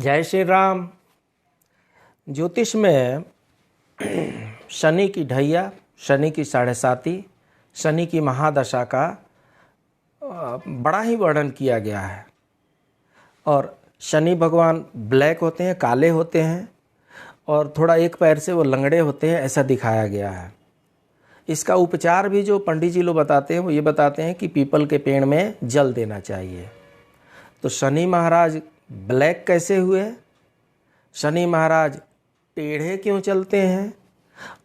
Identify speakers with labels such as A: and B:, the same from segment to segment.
A: जय श्री राम। ज्योतिष में शनि की ढैया, शनि की साढ़े साती, शनि की महादशा का बड़ा ही वर्णन किया गया है। और शनि भगवान ब्लैक होते हैं, काले होते हैं और थोड़ा एक पैर से वो लंगड़े होते हैं, ऐसा दिखाया गया है। इसका उपचार भी जो पंडित जी लोग बताते हैं वो ये बताते हैं कि पीपल के पेड़ में जल देना चाहिए। तो शनि महाराज ब्लैक कैसे हुए, शनि महाराज टेढ़े क्यों चलते हैं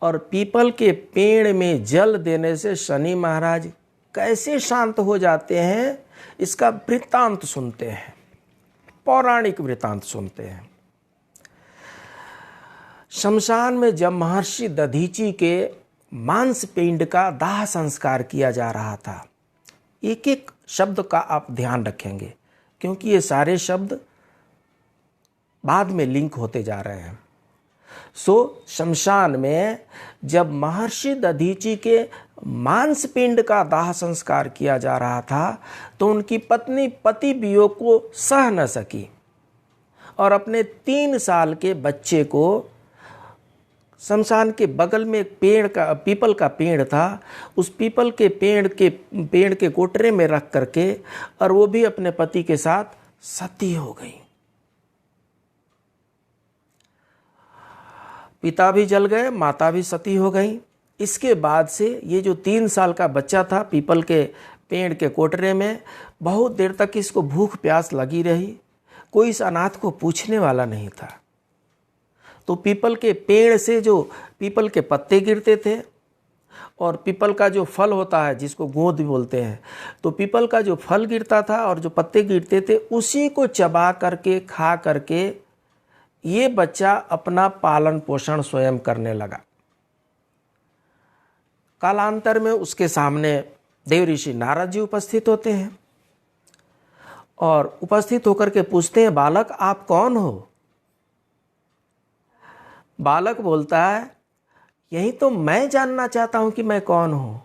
A: और पीपल के पेड़ में जल देने से शनि महाराज कैसे शांत हो जाते हैं, इसका वृत्तांत सुनते हैं, पौराणिक वृत्तांत सुनते हैं। शमशान में जब महर्षि दधीची के मांस पिंड का दाह संस्कार किया जा रहा था, एक एक शब्द का आप ध्यान रखेंगे क्योंकि ये सारे शब्द बाद में लिंक होते जा रहे हैं। शमशान में जब महर्षि दधीची के मांस पिंड का दाह संस्कार किया जा रहा था तो उनकी पत्नी पति वियोग को सह न सकी और अपने 3 साल के बच्चे को शमशान के बगल में एक पीपल का पेड़ था, उस पीपल के पेड़ के कोटरे में रख करके और वो भी अपने पति के साथ सती हो गई। पिता भी जल गए, माता भी सती हो गई। इसके बाद से ये जो 3 साल का बच्चा था पीपल के पेड़ के कोटरे में, बहुत देर तक इसको भूख प्यास लगी रही, कोई इस अनाथ को पूछने वाला नहीं था। तो पीपल के पेड़ से जो पीपल के पत्ते गिरते थे और पीपल का जो फल होता है जिसको गोंद भी बोलते हैं, तो पीपल का जो फल गिरता था और जो पत्ते गिरते थे उसी को चबा करके खा करके ये बच्चा अपना पालन पोषण स्वयं करने लगा। कालांतर में उसके सामने देव ऋषि नारद जी उपस्थित होते हैं और उपस्थित होकर के पूछते हैं, बालक आप कौन हो? बालक बोलता है, यही तो मैं जानना चाहता हूं कि मैं कौन हूं।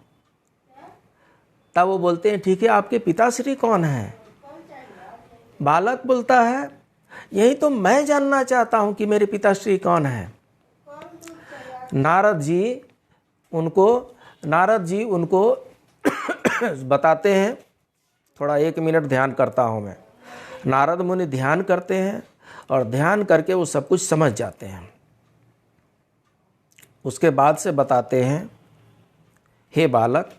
A: तब वो बोलते हैं, ठीक है आपके पिताश्री कौन है? बालक बोलता है, यही तो मैं जानना चाहता हूं कि मेरे पिताश्री कौन है। नारद जी उनको बताते हैं। थोड़ा 1 मिनट ध्यान करता हूं मैं। नारद मुनि ध्यान करते हैं और ध्यान करके वो सब कुछ समझ जाते हैं। उसके बाद से बताते हैं, हे बालक,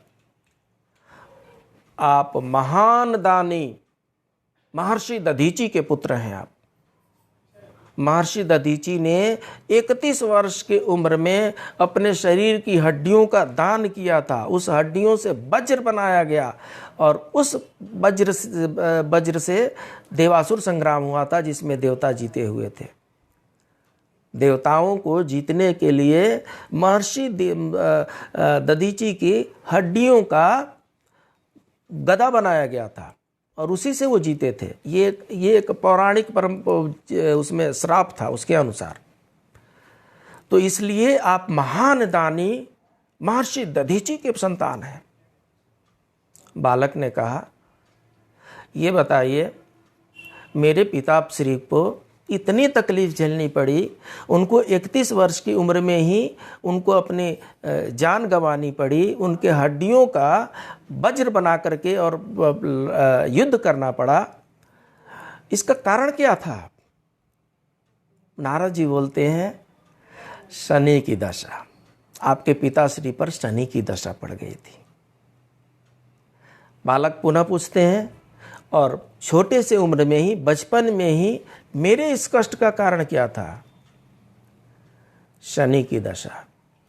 A: आप महान दानी महर्षि दधीची के पुत्र हैं। आप महर्षि दधीची ने 31 वर्ष की उम्र में अपने शरीर की हड्डियों का दान किया था। उस हड्डियों से वज्र बनाया गया और उस वज्र से देवासुर संग्राम हुआ था जिसमें देवता जीते हुए थे। देवताओं को जीतने के लिए महर्षि दधीची की हड्डियों का गदा बनाया गया था और उसी से वो जीते थे। ये एक पौराणिक उसमें श्राप था उसके अनुसार। तो इसलिए आप महान दानी महर्षि दधीची के संतान हैं। बालक ने कहा, ये बताइए मेरे पिता श्री को इतनी तकलीफ झेलनी पड़ी, उनको 31 वर्ष की उम्र में ही उनको अपनी जान गंवानी पड़ी, उनके हड्डियों का वज्र बना करके और युद्ध करना पड़ा, इसका कारण क्या था? नारद जी बोलते हैं, शनि की दशा, आपके पिताश्री पर शनि की दशा पड़ गई थी। बालक पुनः पूछते हैं, और छोटे से उम्र में ही, बचपन में ही मेरे इस कष्ट का कारण क्या था? शनि की दशा।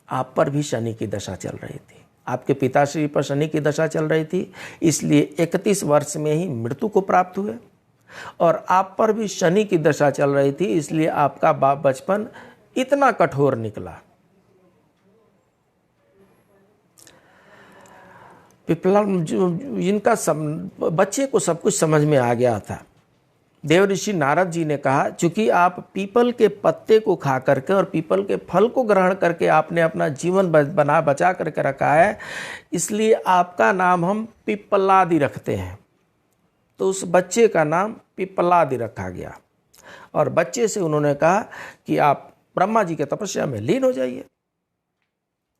A: आप पर भी शनि की दशा चल रही थी, आपके पिताश्री पर शनि की दशा चल रही थी, इसलिए 31 वर्ष में ही मृत्यु को प्राप्त हुए। और आप पर भी शनि की दशा चल रही थी, इसलिए आपका बचपन इतना कठोर निकला। जिनका बच्चे को सब कुछ समझ में आ गया था, देव ऋषि नारद जी ने कहा, चूंकि आप पीपल के पत्ते को खा करके और पीपल के फल को ग्रहण करके आपने अपना जीवन बचा करके रखा है, इसलिए आपका नाम हम पिप्पलादि रखते हैं। तो उस बच्चे का नाम पिप्पलादि रखा गया। और बच्चे से उन्होंने कहा कि आप ब्रह्मा जी के तपस्या में लीन हो जाइए।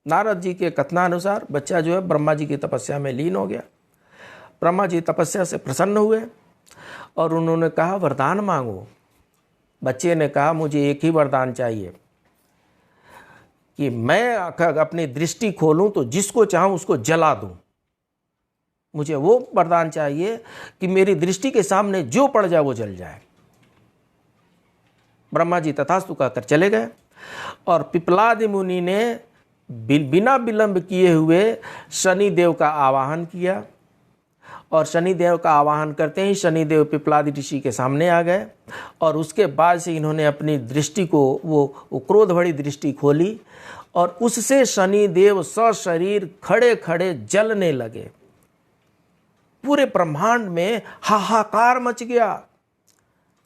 A: नारद जी के कथनानुसार बच्चा जो है ब्रह्मा जी की तपस्या में लीन हो गया। ब्रह्मा जी तपस्या से प्रसन्न हुए और उन्होंने कहा वरदान मांगो। बच्चे ने कहा मुझे एक ही वरदान चाहिए कि मैं अपनी दृष्टि खोलूं तो जिसको चाहूं उसको जला दूं। मुझे वो वरदान चाहिए कि मेरी दृष्टि के सामने जो पड़ जाए वो जल जाए। ब्रह्मा जी तथास्तु कहकर चले गए और पिपलाद मुनि ने बिना विलंब किए हुए शनि देव का आवाहन किया और शनि देव का आवाहन करते ही शनि देव पिपलाद ऋषि के सामने आ गए और उसके बाद से इन्होंने अपनी दृष्टि को वो क्रोध भरी दृष्टि खोली और उससे शनि देव सशरीर खड़े खड़े जलने लगे। पूरे ब्रह्मांड में हाहाकार मच गया।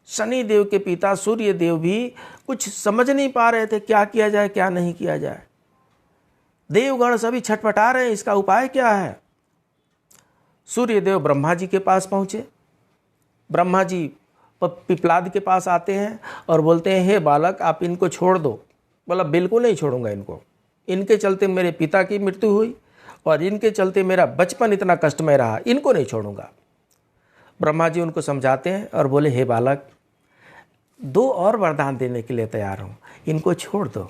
A: शनि देव के पिता सूर्य देव भी कुछ समझ नहीं पा रहे थे क्या किया जाए क्या नहीं किया जाए। देवगण सभी छटपटा रहे हैं, इसका उपाय क्या है। सूर्य देव ब्रह्मा जी के पास पहुंचे। ब्रह्मा जी पिपलाद के पास आते हैं और बोलते हैं हे बालक आप इनको छोड़ दो। बोला बिल्कुल नहीं छोड़ूंगा इनको, इनके चलते मेरे पिता की मृत्यु हुई और इनके चलते मेरा बचपन इतना कष्टमय रहा, इनको नहीं छोड़ूंगा। ब्रह्मा जी उनको समझाते हैं और बोले हे बालक 2 और वरदान देने के लिए तैयार हूं, इनको छोड़ दो।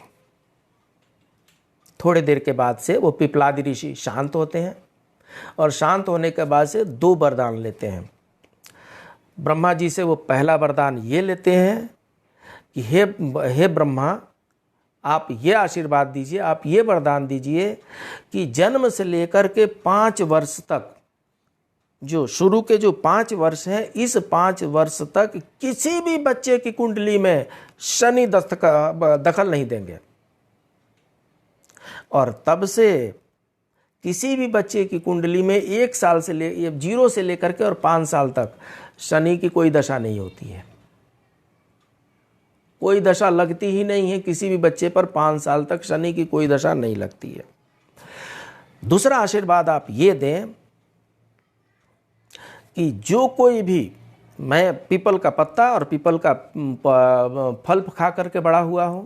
A: थोड़ी देर के बाद से वो पिपलाद ऋषि शांत होते हैं और शांत होने के बाद से 2 वरदान लेते हैं। ब्रह्मा जी से वो पहला वरदान ये लेते हैं कि हे ब्रह्मा आप ये आशीर्वाद दीजिए, आप ये वरदान दीजिए कि जन्म से लेकर के 5 वर्ष तक, जो शुरू के जो 5 वर्ष हैं, इस 5 वर्ष तक किसी भी बच्चे की कुंडली में शनि दखल नहीं देंगे और तब से किसी भी बच्चे की कुंडली में 1 साल से 0 से लेकर के और 5 साल तक शनि की कोई दशा नहीं होती है। कोई दशा लगती ही नहीं है किसी भी बच्चे पर। 5 साल तक शनि की कोई दशा नहीं लगती है। दूसरा आशीर्वाद आप ये दें कि जो कोई भी, मैं पीपल का पत्ता और पीपल का फल खा करके बड़ा हुआ हूं,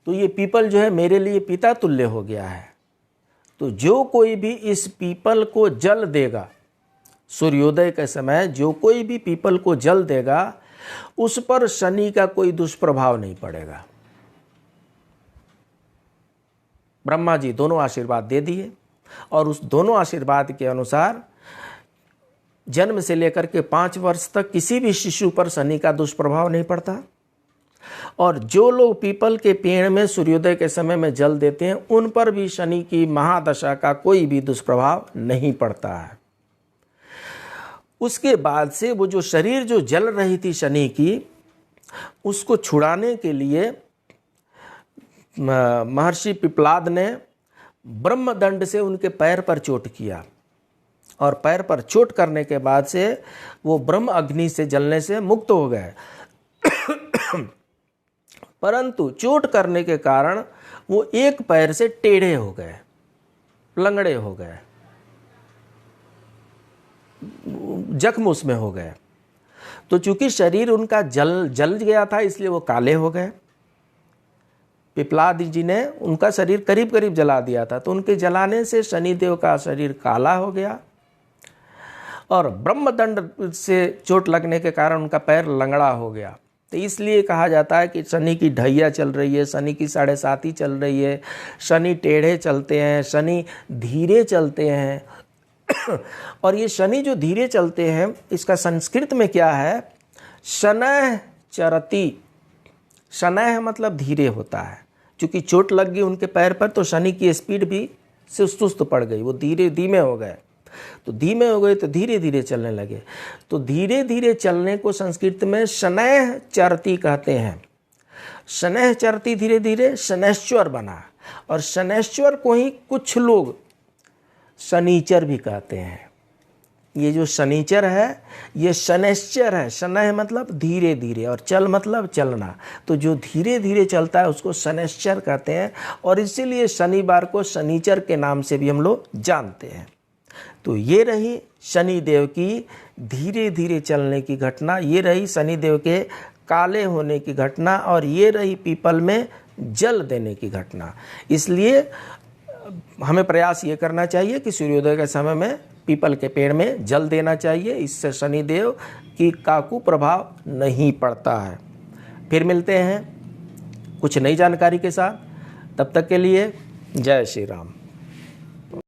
A: तो ये पीपल जो है मेरे लिए पिता तुल्य हो गया है। तो जो कोई भी इस पीपल को जल देगा, सूर्योदय के समय जो कोई भी पीपल को जल देगा उस पर शनि का कोई दुष्प्रभाव नहीं पड़ेगा। ब्रह्मा जी दोनों आशीर्वाद दे दिए और उस दोनों आशीर्वाद के अनुसार जन्म से लेकर के 5 वर्ष तक किसी भी शिशु पर शनि का दुष्प्रभाव नहीं पड़ता और जो लोग पीपल के पेड़ में सूर्योदय के समय में जल देते हैं उन पर भी शनि की महादशा का कोई भी दुष्प्रभाव नहीं पड़ता है। उसके बाद से वो जो शरीर जो जल रही थी शनि की, उसको छुड़ाने के लिए महर्षि पिपलाद ने ब्रह्मदंड से उनके पैर पर चोट किया और पैर पर चोट करने के बाद से वो ब्रह्म अग्नि से जलने से मुक्त हो गए। परंतु चोट करने के कारण वो एक पैर से टेढ़े हो गए, लंगड़े हो गए, जख्म उसमें हो गए। तो चूंकि शरीर उनका जल गया था इसलिए वो काले हो गए। पिपलाद जी ने उनका शरीर करीब करीब जला दिया था, तो उनके जलाने से शनिदेव का शरीर काला हो गया और ब्रह्मदंड से चोट लगने के कारण उनका पैर लंगड़ा हो गया। तो इसलिए कहा जाता है कि शनि की ढैया चल रही है, शनि की 7.5 चल रही है, शनि टेढ़े चलते हैं, शनि धीरे चलते हैं। और ये शनि जो धीरे चलते हैं इसका संस्कृत में क्या है, शनैः चरति। शनैः मतलब धीरे होता है। चूँकि चोट लग गई उनके पैर पर तो शनि की स्पीड भी सुस्त पड़ गई, वो धीमे हो गए। तो धीमे हो गए तो धीरे धीरे चलने लगे। तो धीरे धीरे चलने को संस्कृत में शनैः चरति कहते हैं। शनैः चरति धीरे धीरे शनैश्चर बना और शनैश्चर को ही कुछ लोग शनीचर भी कहते हैं। ये जो शनीचर है ये शनैश्चर है। शनैः मतलब धीरे धीरे और चल मतलब चलना। तो जो धीरे धीरे चलता है उसको शनैश्चर कहते हैं और इसीलिए शनिवार को शनीचर के नाम से भी हम लोग जानते हैं। तो ये रही शनिदेव की धीरे धीरे चलने की घटना, ये रही शनिदेव के काले होने की घटना, और ये रही पीपल में जल देने की घटना। इसलिए हमें प्रयास ये करना चाहिए कि सूर्योदय के समय में पीपल के पेड़ में जल देना चाहिए। इससे शनिदेव का कुप्रभाव नहीं पड़ता है। फिर मिलते हैं कुछ नई जानकारी के साथ। तब तक के लिए जय श्री राम।